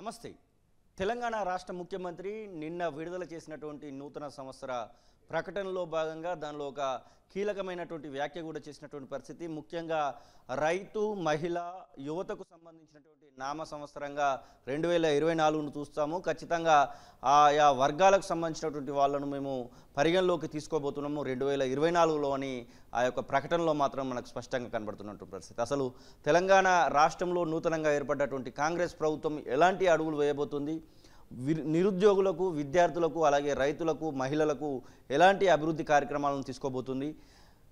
నమస్తే. తెలంగాణ రాష్ట్ర ముఖ్యమంత్రి నిన్న విడుదల చేసినటువంటి నూతన సంవత్సర ప్రకటనలో భాగంగా దానిలో ఒక కీలకమైనటువంటి వ్యాఖ్య కూడా చేసినటువంటి పరిస్థితి. ముఖ్యంగా రైతు, మహిళ, యువతకు సంబంధించినటువంటి నామ సంవత్సరంగా 2024ను చూస్తాము. ఖచ్చితంగా ఆయా వర్గాలకు సంబంధించినటువంటి వాళ్ళను మేము పరిగణలోకి తీసుకోబోతున్నాము 2024లో అని ఆ యొక్క ప్రకటనలో మాత్రం మనకు స్పష్టంగా కనబడుతున్నటువంటి పరిస్థితి. అసలు తెలంగాణ రాష్ట్రంలో నూతనంగా ఏర్పడ్డటువంటి కాంగ్రెస్ ప్రభుత్వం ఎలాంటి అడుగులు వేయబోతుంది, నిరుద్యోగులకు, విద్యార్థులకు, అలాగే రైతులకు, మహిళలకు ఎలాంటి అభివృద్ధి కార్యక్రమాలను తీసుకోబోతుంది,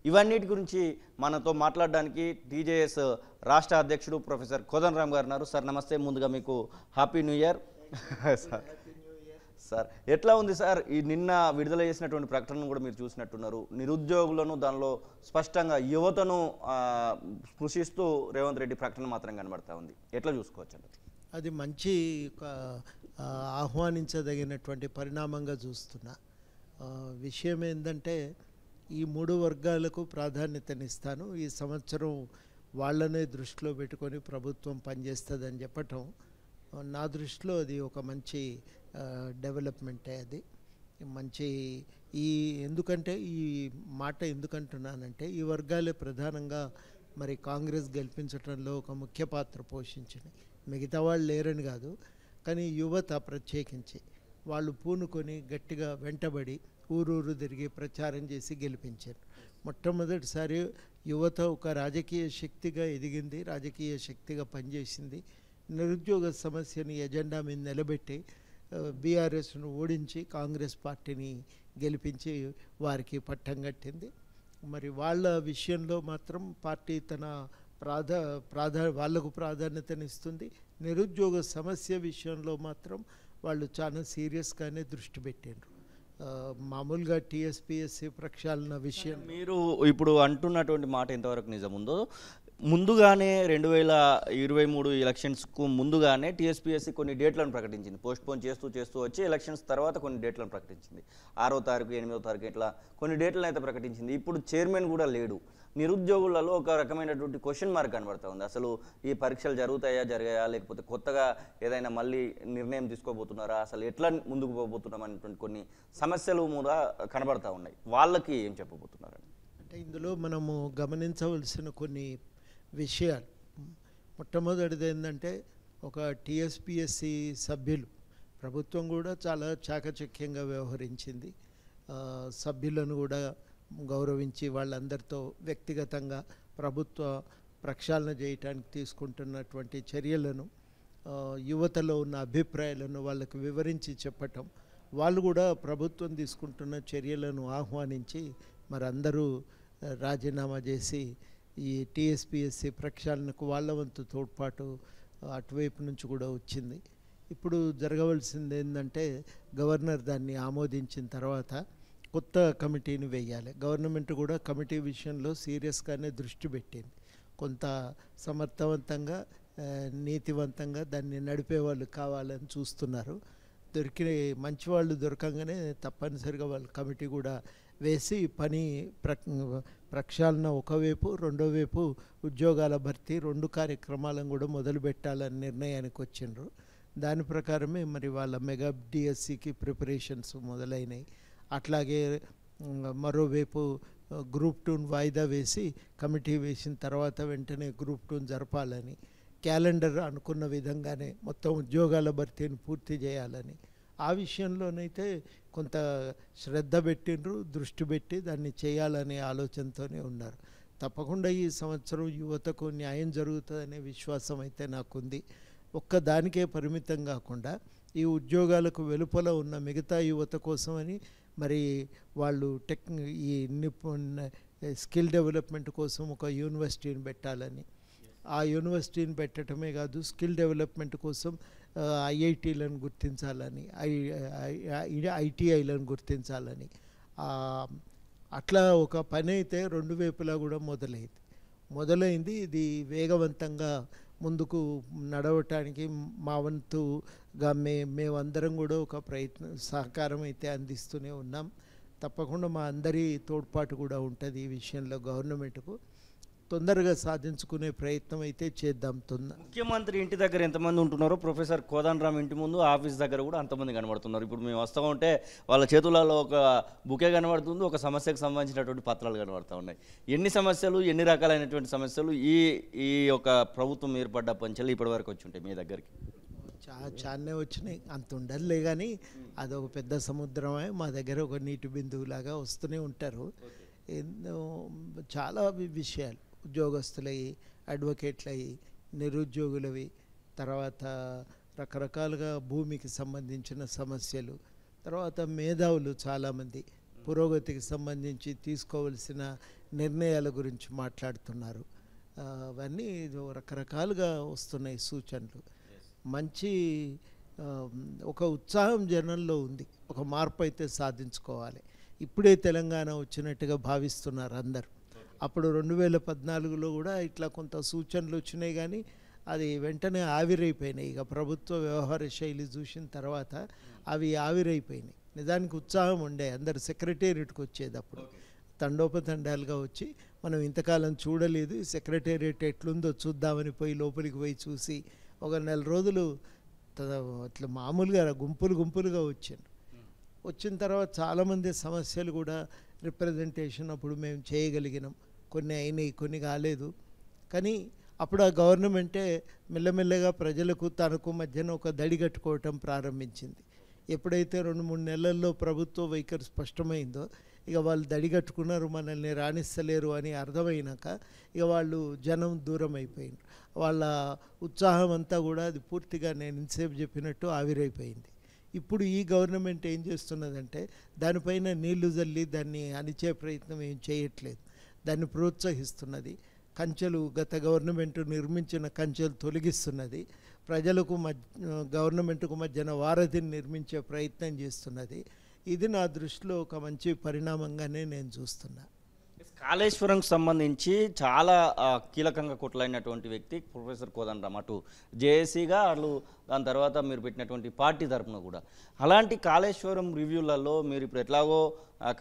ఇవన్నిటి గురించి మనతో మాట్లాడడానికి టీజేఎస్ రాష్ట్ర అధ్యక్షుడు ప్రొఫెసర్ కోదండరామ్ గారు ఉన్నారు. సార్ నమస్తే. ముందుగా మీకు హ్యాపీ న్యూ ఇయర్. సార్ ఎట్లా ఉంది సార్ ఈ నిన్న విడుదల చేసినటువంటి ప్రకటనను కూడా మీరు చూసినట్టున్నారు. నిరుద్యోగులను, దానిలో స్పష్టంగా యువతను స్పృశిస్తూ రేవంత్ రెడ్డి ప్రకటన మాత్రం కనబడతా ఉంది. ఎట్లా చూసుకోవచ్చు అండి? అది మంచి ఆహ్వానించదగినటువంటి పరిణామంగా చూస్తున్నా. విషయం ఏంటంటే ఈ మూడు వర్గాలకు ప్రాధాన్యతనిస్తాను, ఈ సంవత్సరం వాళ్ళనే దృష్టిలో పెట్టుకొని ప్రభుత్వం పనిచేస్తుందని చెప్పటం నా దృష్టిలో అది ఒక మంచి డెవలప్మెంటే. అది మంచి ఎందుకంటే ఈ మాట ఎందుకంటున్నానంటే ఈ వర్గాలే ప్రధానంగా మరి కాంగ్రెస్ గెలిపించడంలో ఒక ముఖ్య పాత్ర పోషించినాయి. మిగతా వాళ్ళు లేరని కాదు, కానీ యువత ప్రత్యేకించి వాళ్ళు పూనుకొని గట్టిగా వెంటబడి ఊరూరు తిరిగి ప్రచారం చేసి గెలిపించారు. మొట్టమొదటిసారి యువత ఒక రాజకీయ శక్తిగా ఎదిగింది, రాజకీయ శక్తిగా పనిచేసింది. నిరుద్యోగ సమస్యని ఎజెండా మీద నిలబెట్టి బీఆర్ఎస్ను ఓడించి కాంగ్రెస్ పార్టీని గెలిపించి వారికి పట్టం కట్టింది. మరి వాళ్ళ విషయంలో మాత్రం పార్టీ తన వాళ్లకు ప్రాధాన్యతనిస్తుంది. నిరుద్యోగ సమస్య విషయంలో మాత్రం వాళ్ళు చాలా సీరియస్గానే దృష్టి పెట్టారు. మామూలుగా టీఎస్పీఎస్సీ ప్రక్షాళన విషయం మీరు ఇప్పుడు అంటున్నటువంటి మాట ఎంతవరకు నిజం ఉందో, ముందుగానే 2023 ఎలక్షన్స్కు ముందుగానే టీఎస్పీఎస్సీ కొన్ని డేట్లను ప్రకటించింది. పోస్ట్పోన్ చేస్తూ వచ్చి ఎలక్షన్స్ తర్వాత కొన్ని డేట్లను ప్రకటించింది. 6వ తారీఖు, 8వ తారీఖు ఇట్లా కొన్ని డేట్లను అయితే ప్రకటించింది. ఇప్పుడు చైర్మన్ కూడా లేడు. నిరుద్యోగులలో ఒక రకమైనటువంటి క్వశ్చన్ మార్క్ కనబడుతూ ఉంది. అసలు ఈ పరీక్షలు జరిగాయా లేకపోతే కొత్తగా ఏదైనా మళ్ళీ నిర్ణయం తీసుకోబోతున్నారా, అసలు ఎట్లా ముందుకు పోబోతున్నాం అనేటువంటి కొన్ని సమస్యలు కూడా కనబడతా ఉన్నాయి. వాళ్ళకి ఏం చెప్పబోతున్నారు అంటే ఇందులో మనము గమనించవలసిన కొన్ని విషయాలు. మొట్టమొదటిది ఏంటంటే ఒక టీఎస్పీఎస్సీ సభ్యులు, ప్రభుత్వం కూడా చాలా చాకచక్యంగా వ్యవహరించింది. సభ్యులను కూడా గౌరవించి వాళ్ళందరితో వ్యక్తిగతంగా ప్రభుత్వ ప్రక్షాళన చేయడానికి తీసుకుంటున్నటువంటి చర్యలను, యువతలో ఉన్న అభిప్రాయాలను వాళ్ళకు వివరించి చెప్పటం, వాళ్ళు కూడా ప్రభుత్వం తీసుకుంటున్న చర్యలను ఆహ్వానించి మరి అందరూ రాజీనామా చేసి ఈ టీఎస్పీఎస్సీ ప్రక్షాళనకు వాళ్ళ వంతు తోడ్పాటు అటువైపు నుంచి కూడా వచ్చింది. ఇప్పుడు జరగవలసింది ఏంటంటే గవర్నర్ దాన్ని ఆమోదించిన తర్వాత కొత్త కమిటీని వేయాలి. గవర్నమెంట్ కూడా కమిటీ విషయంలో సీరియస్గానే దృష్టి పెట్టింది. కొంత సమర్థవంతంగా, నీతివంతంగా దాన్ని నడిపే వాళ్ళు కావాలని చూస్తున్నారు. మంచి వాళ్ళు దొరకంగానే తప్పనిసరిగా వాళ్ళు కమిటీ కూడా వేసి పని ప్రక్షాళన ఒకవైపు, రెండో వైపు ఉద్యోగాల భర్తీ, రెండు కార్యక్రమాలను కూడా మొదలు పెట్టాలని నిర్ణయానికి వచ్చిండ్రు. దాని ప్రకారమే మరి వాళ్ళ మెగా డిఎస్సికి ప్రిపరేషన్స్ మొదలైనవి. అట్లాగే మరోవైపు గ్రూప్ 2 వాయిదా వేసి కమిటీ వేసిన తర్వాత వెంటనే గ్రూప్ 2 జరపాలని, క్యాలెండర్ అనుకున్న విధంగానే మొత్తం ఉద్యోగాల భర్తీని పూర్తి చేయాలని ఆ విషయంలోనైతే కొంత శ్రద్ధ పెట్టిండ్రు, దృష్టి పెట్టి దాన్ని చేయాలనే ఆలోచనతోనే ఉన్నారు. తప్పకుండా ఈ సంవత్సరం యువతకు న్యాయం జరుగుతుందనే విశ్వాసం అయితే నాకుంది. ఒక్కదానికే పరిమితం కాకుండా ఈ ఉద్యోగాలకు వెలుపల ఉన్న మిగతా యువత కోసమని మరి వాళ్ళు ఈ స్కిల్ డెవలప్మెంట్ కోసం ఒక యూనివర్సిటీని పెట్టాలని, ఆ యూనివర్సిటీని పెట్టడమే కాదు స్కిల్ డెవలప్మెంట్ కోసం ఐఐటీలను గుర్తించాలని, ఐటీఐలను గుర్తించాలని, అట్లా ఒక పని అయితే రెండు వైపులా కూడా మొదలైంది. ఇది వేగవంతంగా ముందుకు నడవటానికి మా వంతుగా మేమందరం కూడా ఒక సహకారం అయితే అందిస్తూనే ఉన్నాం. తప్పకుండా మా అందరి తోడ్పాటు కూడా ఉంటుంది ఈ విషయంలో గవర్నమెంట్కు. తొందరగా సాధించుకునే ప్రయత్నం అయితే చేద్దాం. ముఖ్యమంత్రి ఇంటి దగ్గర ఎంతమంది ఉంటున్నారో ప్రొఫెసర్ కోదండరామ్ ఇంటి ముందు ఆఫీస్ దగ్గర కూడా అంతమంది కనబడుతున్నారు. ఇప్పుడు మేము వస్తూ ఉంటే వాళ్ళ చేతులలో ఒక బుకే కనబడుతుంది, ఒక సమస్యకు సంబంధించినటువంటి పత్రాలు కనబడుతూ ఉన్నాయి. ఎన్ని సమస్యలు, ఎన్ని రకాలైనటువంటి సమస్యలు ఈ యొక్క ప్రభుత్వం ఏర్పడ్డ పంచలు ఇప్పటి వరకు వచ్చి ఉంటాయి మీ దగ్గరికి? చాలానే వచ్చినాయి, అంత ఉండదులే, కానీ అదొక పెద్ద సముద్రమే. మా దగ్గర ఒక నీటి బిందువులాగా వస్తూనే ఉంటారు. ఎన్నో చాలా విషయాలు, ఉద్యోగస్తులవి, అడ్వకేట్లవి, నిరుద్యోగులవి, తర్వాత రకరకాలుగా భూమికి సంబంధించిన సమస్యలు, తర్వాత మేధావులు చాలామంది పురోగతికి సంబంధించి తీసుకోవలసిన నిర్ణయాల గురించి మాట్లాడుతున్నారు. అవన్నీ రకరకాలుగా వస్తున్నాయి సూచనలు. మంచి ఒక ఉత్సాహం జనంలో ఉంది, ఒక మార్పు అయితే సాధించుకోవాలి. ఇప్పుడే తెలంగాణ వచ్చినట్టుగా భావిస్తున్నారు అందరు. అప్పుడు 2014లో కూడా ఇట్లా కొంత సూచనలు వచ్చినాయి, కానీ అది వెంటనే ఆవిరైపోయినాయి. ఇక ప్రభుత్వ వ్యవహార శైలి చూసిన తర్వాత అవి ఆవిరైపోయినాయి. నిజానికి ఉత్సాహం ఉండే, అందరు సెక్రటేరియట్కి వచ్చేటప్పుడు తండోపతండాలుగా వచ్చి మనం ఇంతకాలం చూడలేదు, సెక్రటేరియట్ ఎట్లుందో చూద్దామని లోపలికి పోయి చూసి ఒక నెల రోజులు అట్లా మామూలుగా గుంపులుగా వచ్చాను. వచ్చిన తర్వాత చాలామంది సమస్యలు కూడా రిప్రజెంటేషన్ అప్పుడు మేము చేయగలిగినాం. కొన్ని అయినాయి, కొన్ని కాలేదు. కానీ అప్పుడు ఆ గవర్నమెంటే మెల్లమెల్లగా ప్రజలకు తనకు మధ్యన ఒక దడి కట్టుకోవటం ప్రారంభించింది. ఎప్పుడైతే 2-3 నెలల్లో ప్రభుత్వ వైఖరి స్పష్టమైందో ఇక వాళ్ళు దడి కట్టుకున్నారు, మనల్ని రాణిస్తలేరు అని అర్థమైనాక ఇక వాళ్ళు జనం దూరం అయిపోయింది. వాళ్ళ ఉత్సాహం అంతా కూడా అది పూర్తిగా నేను ఇంతసేపు చెప్పినట్టు ఆవిరైపోయింది. ఇప్పుడు ఈ గవర్నమెంట్ ఏం చేస్తున్నదంటే దానిపైన నీళ్లు జల్లి దాన్ని అణిచే ప్రయత్నం ఏం చేయట్లేదు, దాన్ని ప్రోత్సహిస్తున్నది. కంచెలు, గత గవర్నమెంట్ నిర్మించిన కంచెలు తొలగిస్తున్నది. ప్రజలకు గవర్నమెంట్కు మధ్యన వారధిని నిర్మించే ప్రయత్నం చేస్తున్నది. ఇది నా దృష్టిలో ఒక మంచి పరిణామంగానే నేను చూస్తున్నా. కాళేశ్వరంకు సంబంధించి చాలా కీలకంగా కొట్లాడినటువంటి వ్యక్తి ప్రొఫెసర్ కోదండరామ్, అటు జేఏసీగా వాళ్ళు, దాని తర్వాత మీరు పెట్టినటువంటి పార్టీ తరఫున కూడా. అలాంటి కాళేశ్వరం రివ్యూలలో మీరు ఇప్పుడు ఎట్లాగో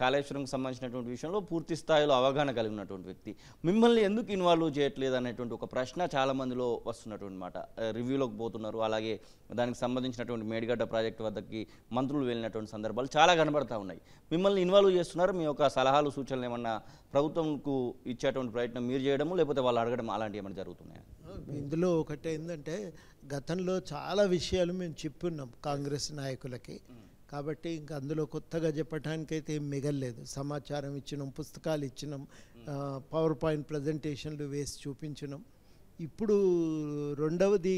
కాళేశ్వరంకి సంబంధించినటువంటి విషయంలో పూర్తి స్థాయిలో అవగాహన కలిగినటువంటి వ్యక్తి, మిమ్మల్ని ఎందుకు ఇన్వాల్వ్ చేయట్లేదు అనేటువంటి ఒక ప్రశ్న చాలామందిలో వస్తున్నటువంటి మాట. రివ్యూలోకి పోతున్నారు, అలాగే దానికి సంబంధించినటువంటి మేడిగడ్డ ప్రాజెక్టు వద్దకి మంత్రులు వెళ్ళినటువంటి సందర్భాలు చాలా కనబడతా ఉన్నాయి. మిమ్మల్ని ఇన్వాల్వ్ చేస్తున్నారు, మీ యొక్క సలహాలు సూచనలు ఏమన్నా ప్రభుత్వంకు ఇచ్చేటువంటి ప్రయత్నం మీరు చేయడము, లేకపోతే వాళ్ళు అడగడం, అలాంటివి ఏమైనా జరుగుతున్నాయా? ఇందులో ఒకటి ఏంటంటే గతంలో చాలా విషయాలు మేము చెప్పున్నాం కాంగ్రెస్ నాయకులకి, కాబట్టి ఇంకా అందులో కొత్తగా చెప్పడానికైతే ఏం మిగల్లేదు. సమాచారం ఇచ్చినాం, పుస్తకాలు ఇచ్చినాం, పవర్ పాయింట్ ప్రజెంటేషన్లు వేసి చూపించినాం. ఇప్పుడు రెండవది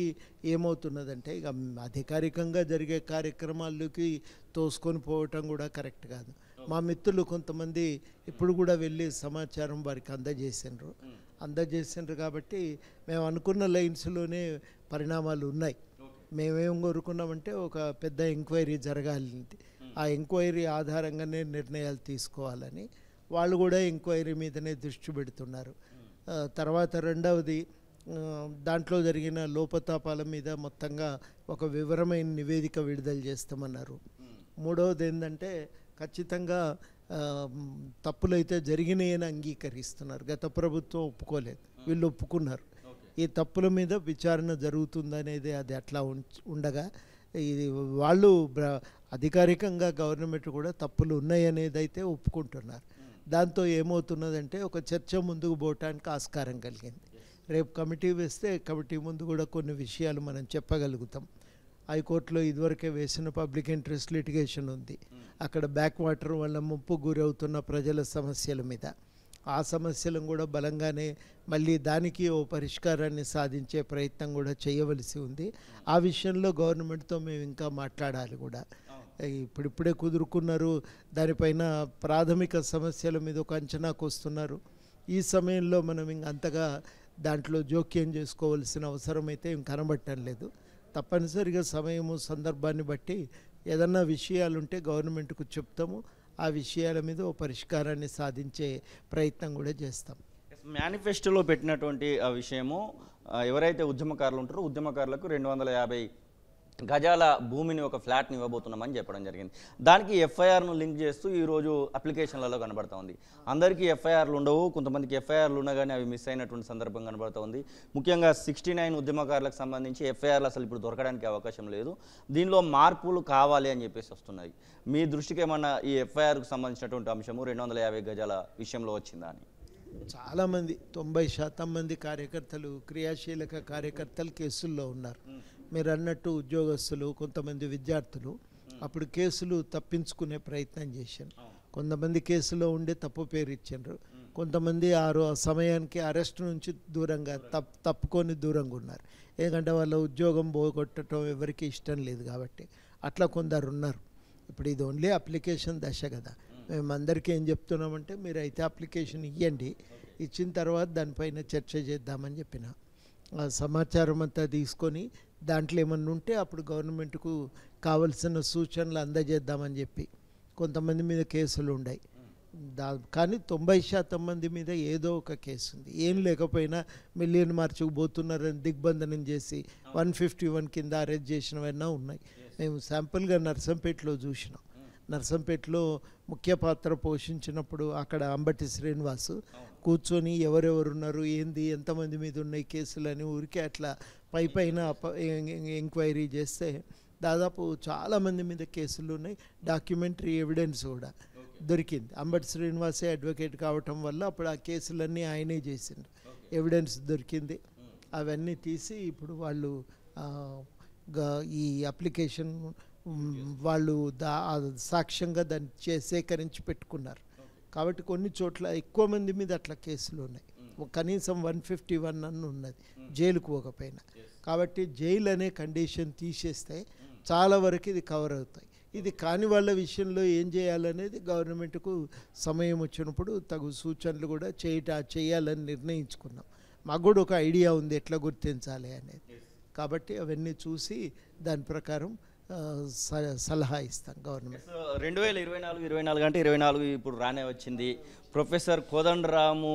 ఏమవుతున్నదంటే ఇక అధికారికంగా జరిగే కార్యక్రమాలకి తోసుకొని పోవటం కూడా కరెక్ట్ కాదు. మా మిత్రులు కొంతమంది ఇప్పుడు కూడా వెళ్ళి సమాచారం వారికి అందజేసిండ్రు కాబట్టి మేము అనుకున్న లైన్స్లోనే పరిణామాలు ఉన్నాయి. మేమేం కోరుకున్నామంటే ఒక పెద్ద ఎంక్వైరీ జరగాలి, ఆ ఎంక్వైరీ ఆధారంగానే నిర్ణయాలు తీసుకోవాలని. వాళ్ళు కూడా ఎంక్వైరీ మీదనే దృష్టి పెడుతున్నారు. తర్వాత రెండవది, దాంట్లో జరిగిన లోపతాపాల మీద మొత్తంగా ఒక వివరమైన నివేదిక విడుదల చేస్తామన్నారు. మూడవది ఏంటంటే ఖచ్చితంగా తప్పులైతే జరిగినాయని అంగీకరిస్తున్నారు. గత ప్రభుత్వం ఒప్పుకోలేదు, వీళ్ళు ఒప్పుకున్నారు. ఈ తప్పుల మీద విచారణ జరుగుతుందనేది అది అట్లా ఉండగా ఇది వాళ్ళు అధికారికంగా గవర్నమెంట్ కూడా తప్పులు ఉన్నాయనేది అయితే ఒప్పుకుంటున్నారు. దాంతో ఏమవుతున్నదంటే ఒక చర్చ ముందుకు పోవటానికి ఆస్కారం కలిగింది. రేపు కమిటీ వేస్తే కమిటీ ముందు కూడా కొన్ని విషయాలు మనం చెప్పగలుగుతాం. హైకోర్టులో ఇదివరకే వేసిన పబ్లిక్ ఇంట్రెస్ట్ లిటిగేషన్ ఉంది. అక్కడ బ్యాక్ వాటర్ వల్ల ముప్పు గురవుతున్న ప్రజల సమస్యల మీద, ఆ సమస్యలను కూడా బలంగానే మళ్ళీ దానికి ఓ పరిష్కారాన్ని సాధించే ప్రయత్నం కూడా చేయవలసి ఉంది. ఆ విషయంలో గవర్నమెంట్తో మేము ఇంకా మాట్లాడాలి కూడా. ఇప్పుడిప్పుడే కుదురుకున్నారు, దానిపైన ప్రాథమిక సమస్యల మీద ఒక అంచనాకు వస్తున్నారు. ఈ సమయంలో మనం అంతగా దాంట్లో జోక్యం చేసుకోవాల్సిన అవసరం అయితే ఏం కనబడటం లేదు. తప్పనిసరిగా సమయము సందర్భాన్ని బట్టి ఏదన్నా విషయాలుంటే గవర్నమెంట్కు చెప్తాము, ఆ విషయాల మీద ఓ పరిష్కారాన్ని సాధించే ప్రయత్నం కూడా చేస్తాం. మేనిఫెస్టోలో పెట్టినటువంటి ఆ విషయము, ఎవరైతే ఉద్యమకారులు ఉంటారో ఉద్యమకారులకు 250 గజాల భూమిని ఒక ఫ్లాట్ని ఇవ్వబోతున్నామని చెప్పడం జరిగింది. దానికి ఎఫ్ఐఆర్ను లింక్ చేస్తూ ఈరోజు అప్లికేషన్లలో కనబడతా ఉంది. అందరికీ ఎఫ్ఐఆర్లు ఉండవు, కొంతమందికి ఎఫ్ఐఆర్లు ఉన్నా కానీ అవి మిస్ అయినటువంటి సందర్భం కనబడతా ఉంది. ముఖ్యంగా 69 ఉద్యమకారులకు సంబంధించి ఎఫ్ఐఆర్లు అసలు ఇప్పుడు దొరకడానికి అవకాశం లేదు. దీనిలో మార్పులు కావాలి అని చెప్పేసి వస్తున్నాయి. మీ దృష్టికి ఏమన్నా ఈ ఎఫ్ఐఆర్కు సంబంధించినటువంటి అంశము 250 గజాల విషయంలో వచ్చిందా అని? చాలామంది 90% మంది కార్యకర్తలు, క్రియాశీలక కార్యకర్తలు కేసుల్లో ఉన్నారు. మీరు అన్నట్టు ఉద్యోగస్తులు, కొంతమంది విద్యార్థులు అప్పుడు కేసులు తప్పించుకునే ప్రయత్నం చేశారు. కొంతమంది కేసులో ఉండే తప్పు పేరు ఇచ్చారు, కొంతమంది ఆ సమయానికి అరెస్ట్ నుంచి దూరంగా తప్పుకొని దూరంగా ఉన్నారు. ఎందుకంటే వాళ్ళ ఉద్యోగం పోగొట్టడం ఎవరికి ఇష్టం లేదు కాబట్టి అట్లా కొందరు ఉన్నారు. ఇప్పుడు ఇది ఓన్లీ అప్లికేషన్ దశ కదా. మేము అందరికీ ఏం చెప్తున్నామంటే మీరు అయితే అప్లికేషన్ ఇవ్వండి, ఇచ్చిన తర్వాత దానిపైన చర్చ చేద్దామని చెప్పిన. ఆ సమాచారం అంతా తీసుకొని దాంట్లో ఏమన్నా ఉంటే అప్పుడు గవర్నమెంట్కు కావలసిన సూచనలు అందజేద్దామని చెప్పి కొంతమంది మీద కేసులు ఉన్నాయి. కానీ 90% మంది మీద ఏదో ఒక కేసు ఉంది. ఏం లేకపోయినా మిలియన్ మార్చుకు పోతున్నారని దిగ్బంధనం చేసి 151 కింద అరెస్ట్ చేసినవన్నా ఉన్నాయి. మేము శాంపుల్గా నర్సంపేటలో చూసినాం. నర్సంపేటలో ముఖ్య పాత్ర పోషించినప్పుడు అక్కడ అంబటి శ్రీనివాసు కూర్చొని ఎవరెవరున్నారు, ఏంది, ఎంతమంది మీద ఉన్నాయి కేసులు అని ఊరికే అట్లా పైన ఎంక్వైరీ చేస్తే దాదాపు చాలామంది మీద కేసులు ఉన్నాయి. డాక్యుమెంటరీ ఎవిడెన్స్ కూడా దొరికింది. అంబటి శ్రీనివాసే అడ్వకేట్ కావటం వల్ల అప్పుడు ఆ కేసులన్నీ ఆయనే చేసిండు. ఎవిడెన్స్ దొరికింది. అవన్నీ తీసి ఇప్పుడు వాళ్ళు ఈ అప్లికేషన్ వాళ్ళు సాక్ష్యంగా దాన్ని సేకరించి పెట్టుకున్నారు. కాబట్టి కొన్ని చోట్ల ఎక్కువ మంది మీద అట్లా కేసులు ఉన్నాయి. కనీసం 151 అన్న ఉన్నది జైలుకు పోకపోయినా. కాబట్టి జైలు అనే కండిషన్ తీసేస్తే చాలా వరకు ఇది కవర్ అవుతాయి. ఇది కాని వాళ్ళ విషయంలో ఏం చేయాలనేది గవర్నమెంట్కు సమయం వచ్చినప్పుడు తగు సూచనలు కూడా చేయాలని నిర్ణయించుకున్నాం. మాకు కూడా ఒక ఐడియా ఉంది ఎట్లా గుర్తించాలి అనేది. కాబట్టి అవన్నీ చూసి దాని ప్రకారం సలహా ఇస్తాం గవర్నమెంట్. 2024 అంటే 24 ఇప్పుడు రానే వచ్చింది. ప్రొఫెసర్ కోదండరాము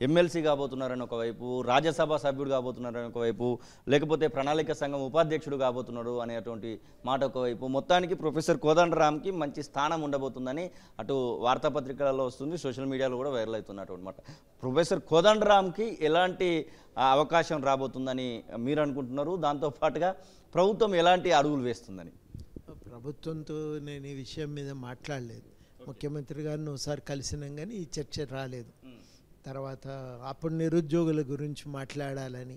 ఎమ్మెల్సీ కాబోతున్నారని ఒకవైపు, రాజ్యసభ సభ్యుడు కాబోతున్నారని ఒకవైపు, లేకపోతే ప్రణాళిక సంఘం ఉపాధ్యక్షుడు కాబోతున్నాడు అనేటువంటి మాట ఒకవైపు. మొత్తానికి ప్రొఫెసర్ కోదండరామ్కి మంచి స్థానం ఉండబోతుందని అటు వార్తాపత్రికలలో వస్తుంది, సోషల్ మీడియాలో కూడా వైరల్ అవుతున్నట్టు అనమాట. ప్రొఫెసర్ కోదండరామ్కి ఎలాంటి అవకాశం రాబోతుందని మీరు అనుకుంటున్నారు? దాంతోపాటుగా ప్రభుత్వం ఎలాంటి అడుగులు వేస్తుందని? ప్రభుత్వంతో నేను ఈ విషయం మీద మాట్లాడలేదు. ముఖ్యమంత్రి గారిని ఒకసారి కలిసినాం కానీ ఈ చర్చ రాలేదు. తర్వాత అప్పుడు నిరుద్యోగుల గురించి మాట్లాడాలని,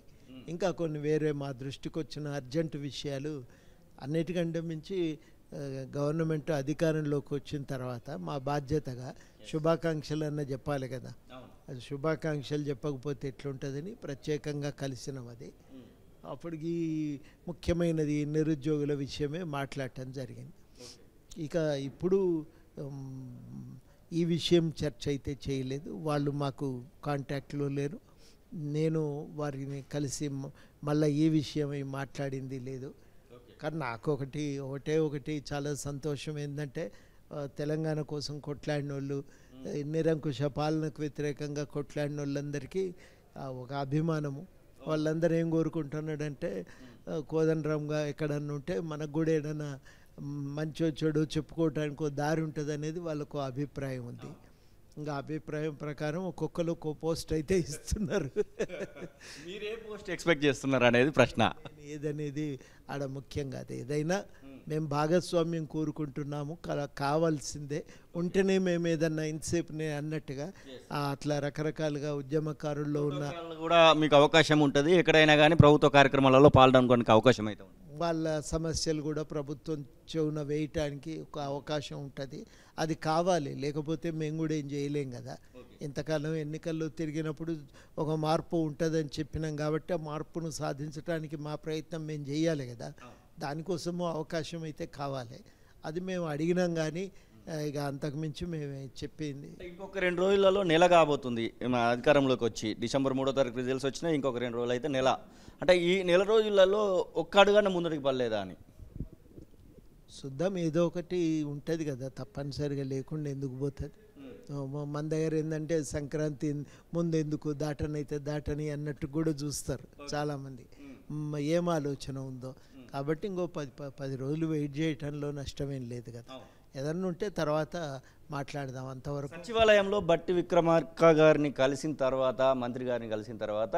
ఇంకా కొన్ని వేరే మా దృష్టికి వచ్చిన అర్జెంటు విషయాలు, అన్నిటికంటే మించి గవర్నమెంట్ అధికారంలోకి వచ్చిన తర్వాత మా బాధ్యతగా శుభాకాంక్షలు అన్న చెప్పాలి కదా. అది శుభాకాంక్షలు చెప్పకపోతే ఎట్లుంటుందని ప్రత్యేకంగా కలిసినాం. అది అప్పటికి ముఖ్యమైనది నిరుద్యోగుల విషయమే మాట్లాడటం జరిగింది. ఇక ఇప్పుడు ఈ విషయం చర్చ అయితే చేయలేదు. వాళ్ళు మాకు కాంటాక్ట్లో లేరు. నేను వారిని కలిసి మళ్ళీ ఈ విషయమై మాట్లాడింది లేదు. కానీ నాకు ఒకటి చాలా సంతోషం ఏంటంటే తెలంగాణ కోసం కొట్లాడిన వాళ్ళు, నిరంకుశ పాలనకు వ్యతిరేకంగా కొట్లాడిన వాళ్ళందరికీ ఒక అభిమానము. వాళ్ళందరూ ఏం కోరుకుంటున్నాడంటే కోదండరామ్గా ఎక్కడన్నా ఉంటే మనకు కూడా ఏదైనా మంచో చెడు చెప్పుకోవడానికి ఒక దారి ఉంటుంది అనేది వాళ్ళకు అభిప్రాయం ఉంది. ఇంకా అభిప్రాయం ప్రకారం ఒక్కొక్కరు ఒక్కో పోస్ట్ అయితే ఇస్తున్నారు. మీరే పోస్ట్ ఎక్స్పెక్ట్ చేస్తున్నారు అనేది ప్రశ్న. ఏదనేది ఆడ ముఖ్యం కాదు. ఏదైనా మేము భాగస్వామ్యం కోరుకుంటున్నాము, కావాల్సిందే. ఉంటేనే మేము ఏదన్నా ఇంతసేపు నేను అన్నట్టుగా అట్లా రకరకాలుగా ఉద్యమకారుల్లో ఉన్న కూడా మీకు అవకాశం ఉంటుంది. ఎక్కడైనా కానీ ప్రభుత్వ కార్యక్రమాలలో పాల్గొనడానికి అవకాశం అయితే వాళ్ళ సమస్యలు కూడా ప్రభుత్వం చెవున వేయటానికి ఒక అవకాశం ఉంటుంది. అది కావాలి, లేకపోతే మేము కూడా ఏం చేయలేం కదా. ఇంతకాలం ఎన్నికల్లో తిరిగినప్పుడు ఒక మార్పు ఉంటుందని చెప్పినాం కాబట్టి ఆ మార్పును సాధించడానికి మా ప్రయత్నం మేము చేయాలి కదా. దానికోసము అవకాశం అయితే కావాలి. అది మేము అడిగినాం కానీ ఇక అంతకుమించి మేము చెప్పింది. ఇంకొక 2 రోజులలో నెల కాబోతుంది మా అధికారంలోకి వచ్చి. డిసెంబర్ 3వ తారీఖు రిజల్ట్స్ వచ్చినా ఇంకొక 2 రోజులు అయితే నెల. అంటే ఈ నెల రోజులలో ఒక్క అడుగన్నా ముందరికి పడలేదా అని చూద్దాం. ఏదో ఒకటి ఉంటుంది కదా, తప్పనిసరిగా లేకుండా ఎందుకు పోతుంది. మన దగ్గర ఏంటంటే సంక్రాంతి ముందు ఎందుకు దాటనైతే దాటని అన్నట్టు కూడా చూస్తారు చాలామంది. ఏం ఆలోచన ఉందో కాబట్టి ఇంకో 10 రోజులు వెయిట్ చేయటంలో నష్టమేం లేదు కదా. ఏదన్నా ఉంటే తర్వాత మాట్లాడదాం. అంతవరకు సచివాలయంలో బట్టి విక్రమార్క గారిని కలిసిన తర్వాత, మంత్రి గారిని కలిసిన తర్వాత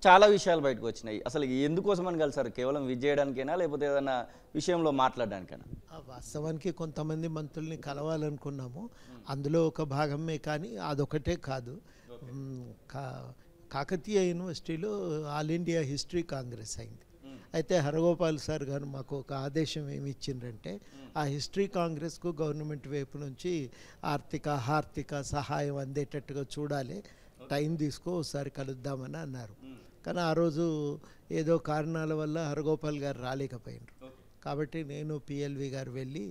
చాలా విషయాలు బయటకు వచ్చినాయి. అసలు ఎందుకోసమని కలిసారు? కేవలం విజయడానికైనా లేకపోతే ఏదైనా విషయంలో మాట్లాడడానికైనా? వాస్తవానికి కొంతమంది మంత్రుల్ని కలవాలనుకున్నాము, అందులో ఒక భాగమే. కానీ అదొకటే కాదు. కాకతీయ యూనివర్సిటీలో ఆల్ ఇండియా హిస్టరీ కాంగ్రెస్ అయింది. అయితే హరగోపాల్ సార్ గారు మాకు ఒక ఆదేశం ఏమి ఇచ్చిండ్రంటే, ఆ హిస్టరీ కాంగ్రెస్కు గవర్నమెంట్ వైపు నుంచి ఆర్థిక సహాయం అందేటట్టుగా చూడాలి, టైం తీసుకో ఒకసారి కలుద్దామని అన్నారు. కానీ ఆ రోజు ఏదో కారణాల వల్ల హరగోపాల్ గారు రాలేకపోయినారు. కాబట్టి నేను పిఎల్వి గారు వెళ్ళి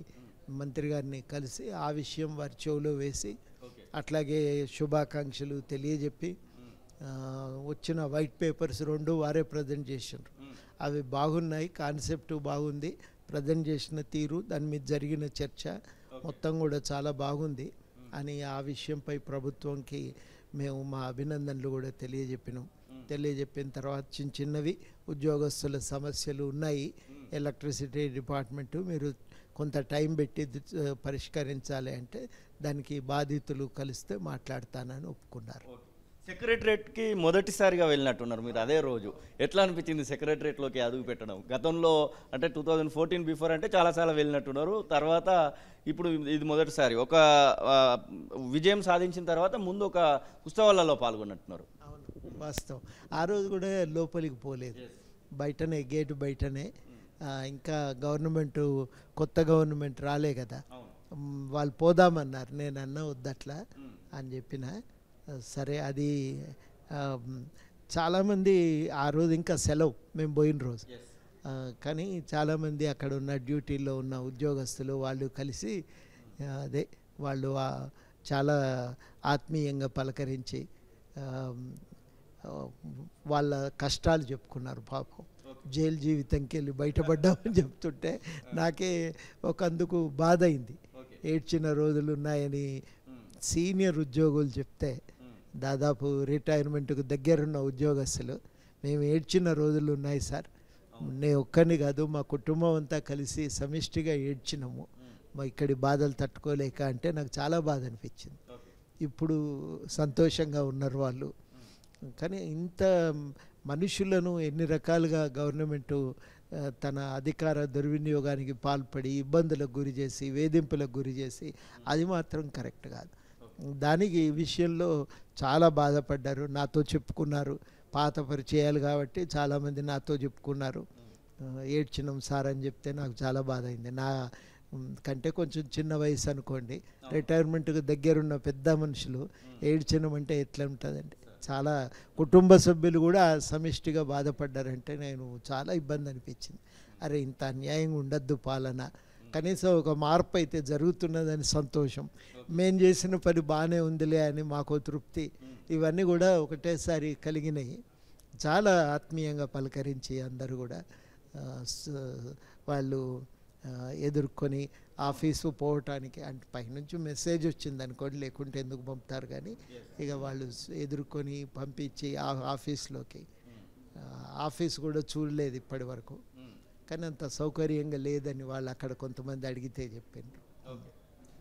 మంత్రి గారిని కలిసి ఆ విషయం వారి చెవిలో వేసి, అట్లాగే శుభాకాంక్షలు తెలియజెప్పి, వచ్చిన వైట్ పేపర్స్ 2 వారే ప్రజెంట్ చేసినారు. అవి బాగున్నాయి, కాన్సెప్ట్ బాగుంది, ప్రజెంట్ చేసిన తీరు, దాని మీద జరిగిన చర్చ మొత్తం కూడా చాలా బాగుంది అని ఆ విషయంపై ప్రభుత్వంకి మేము మా అభినందనలు కూడా తెలియజెప్పిన తర్వాత చిన్నవి ఉద్యోగస్తుల సమస్యలు ఉన్నాయి, ఎలక్ట్రిసిటీ డిపార్ట్మెంటు మీరు కొంత టైం పెట్టి పరిష్కరించాలి అంటే దానికి బాధితులు కలిస్తే మాట్లాడతానని ఒప్పుకున్నారు. సెక్రటరేట్కి మొదటిసారిగా వెళ్ళినట్టున్నారు మీరు అదే రోజు. ఎట్లా అనిపించింది సెక్రటరేట్లోకి అడుగు పెట్టడం? గతంలో అంటే 2014 బిఫోర్ అంటే చాలాసార్లు వెళ్ళినట్టున్నారు, తర్వాత ఇప్పుడు ఇది మొదటిసారి. ఒక విజయం సాధించిన తర్వాత ముందు ఒక ఉత్సవాలలో పాల్గొన్నట్టున్నారు. అవును, వాస్తవం. ఆ రోజు కూడా లోపలికి పోలేదు, బయటనే, గేటు బయటనే. ఇంకా కొత్త గవర్నమెంట్ రాలే కదా, వాళ్ళు పోదామన్నారు. నేను వద్దట్లా అని చెప్పిన. సరే, అది చాలామంది ఆ రోజు ఇంకా సెలవు, మేము పోయిన రోజు. కానీ చాలామంది అక్కడ ఉన్న డ్యూటీలో ఉన్న ఉద్యోగస్తులు వాళ్ళు కలిసి వాళ్ళు చాలా ఆత్మీయంగా పలకరించి వాళ్ళ కష్టాలు చెప్పుకున్నారు. పాపం జైలు జీవితంకి వెళ్ళి బయటపడ్డామని చెప్తుంటే నాకే ఒకందుకు బాధ అయింది. ఏడ్చిన రోజులు ఉన్నాయని సీనియర్ ఉద్యోగులు చెప్తే, దాదాపు రిటైర్మెంట్కు దగ్గరున్న ఉద్యోగస్తులు, మేము ఏడ్చిన రోజులు ఉన్నాయి సార్, నేను ఒక్కరిని కాదు మా కుటుంబం అంతా కలిసి సమిష్టిగా ఏడ్చినాము మా ఇక్కడి బాధలు తట్టుకోలేక అంటే నాకు చాలా బాధ అనిపించింది. ఇప్పుడు సంతోషంగా ఉన్నారు వాళ్ళు. కానీ ఇంత మనుషులను ఎన్ని రకాలుగా గవర్నమెంటు తన అధికార దుర్వినియోగానికి పాల్పడి ఇబ్బందులకు గురి చేసి, వేధింపులకు గురి చేసి, అది మాత్రం కరెక్ట్ కాదు. దానికి ఈ విషయంలో చాలా బాధపడ్డారు, నాతో చెప్పుకున్నారు. పాత పరిచయాలు కాబట్టి చాలామంది నాతో చెప్పుకున్నారు. ఏడ్చినాం సార్ అని చెప్తే నాకు చాలా బాధ అయింది. నా కంటే కొంచెం చిన్న వయసు అనుకోండి, రిటైర్మెంట్కి దగ్గరున్న పెద్ద మనుషులు ఏడ్చినాం అంటే ఎట్లా ఉంటుందండి. చాలా కుటుంబ సభ్యులు కూడా సమిష్టిగా బాధపడ్డారంటే నేను చాలా ఇబ్బంది అనిపించింది. అరే, ఇంత అన్యాయంగా ఉండద్దు పాలన, కనీసం ఒక మార్పు అయితే జరుగుతున్నదని సంతోషం, మేము చేసిన పని బాగానే ఉందిలే అని మాకు తృప్తి, ఇవన్నీ కూడా ఒకటేసారి కలిగినాయి. చాలా ఆత్మీయంగా పలకరించి అందరూ కూడా వాళ్ళు ఎదుర్కొని ఆఫీసు పోవటానికి, అంటే పైనుంచి మెసేజ్ వచ్చింది అనుకోండి, లేకుంటే ఎందుకు పంపుతారు, కానీ ఇక వాళ్ళు ఎదుర్కొని పంపించి ఆఫీస్లోకి, ఆఫీస్ కూడా చూడలేదు ఇప్పటి వరకు, కానీ అంత సౌకర్యంగా లేదని వాళ్ళు అక్కడ కొంతమంది అడిగితే చెప్పిండ్రు.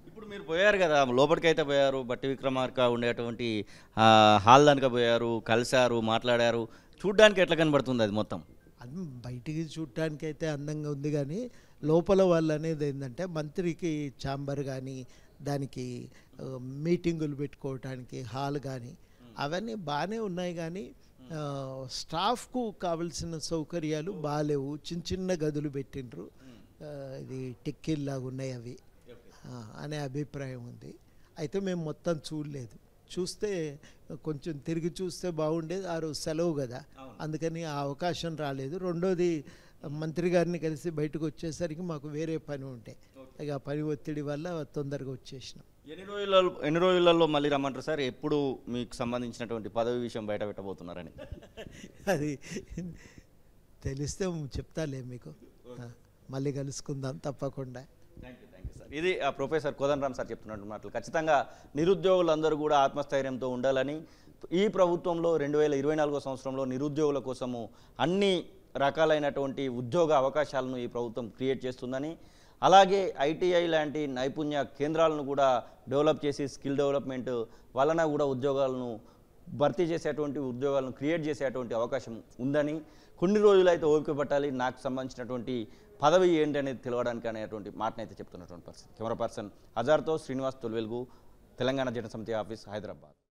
ఇప్పుడు మీరు పోయారు కదా, లోపలికి అయితే పోయారు, బట్టి విక్రమార్క ఉండేటువంటి హాల్ దానిక పోయారు, కలిశారు, మాట్లాడారు, చూడ్డానికి ఎట్లా కనబడుతుంది అది మొత్తం? అది బయటికి చూడటానికి అయితే అందంగా ఉంది, కానీ లోపల వాళ్ళు అనేది ఏంటంటే మంత్రికి ఛాంబర్ కానీ, దానికి మీటింగులు పెట్టుకోవటానికి హాల్ కానీ అవన్నీ బాగానే ఉన్నాయి, కానీ స్టాఫ్కు కావలసిన సౌకర్యాలు బాగాలేవు. చిన్న గదులు పెట్టిండ్రు, ఇది టిక్కిల్లాగా ఉన్నాయి అవి అనే అభిప్రాయం ఉంది. అయితే మేము మొత్తం చూడలేదు, చూస్తే కొంచెం తిరిగి చూస్తే బాగుండేది. ఆ రోజు సెలవు కదా, అందుకని ఆ అవకాశం రాలేదు. రెండోది, మంత్రి గారిని కలిసి బయటకు వచ్చేసరికి మాకు వేరే పని ఉంటే, ఇక ఆ పని ఒత్తిడి వల్ల తొందరగా వచ్చేసినాం. ఎన్ని రోజులలో మళ్ళీ రమ్మంటారు సార్? ఎప్పుడు మీకు సంబంధించినటువంటి పదవి విషయం బయట పెట్టబోతున్నారని? అది తెలిస్తే చెప్తాలే మీకు, మళ్ళీ కలుసుకుందాం తప్పకుండా. Thank you sir. ఇది ప్రొఫెసర్ కోదండరామ్ సార్ చెప్తున్నట్టు మాటలు. ఖచ్చితంగా నిరుద్యోగులందరూ కూడా ఆత్మస్థైర్యంతో ఉండాలని, ఈ ప్రభుత్వంలో 2024 సంవత్సరంలో నిరుద్యోగుల కోసము అన్ని రకాలైనటువంటి ఉద్యోగ అవకాశాలను ఈ ప్రభుత్వం క్రియేట్ చేస్తుందని, అలాగే ఐటీఐ లాంటి నైపుణ్య కేంద్రాలను కూడా డెవలప్ చేసి స్కిల్ డెవలప్మెంట్ వలన కూడా ఉద్యోగాలను భర్తీ చేసేటువంటి ఉద్యోగాలను క్రియేట్ చేసేటువంటి అవకాశం ఉందని, కొన్ని రోజులైతే ఓపిక పట్టాలి, నాకు సంబంధించినటువంటి పదవి ఏంటి అనేది తెలవడానికి అనేటువంటి మాటనైతే చెప్తున్నటువంటి పరిస్థితి. కెమెరా పర్సన్ అజార్తో శ్రీనివాస్ తొలివెలుగు, తెలంగాణ జనసమితి ఆఫీస్, హైదరాబాద్.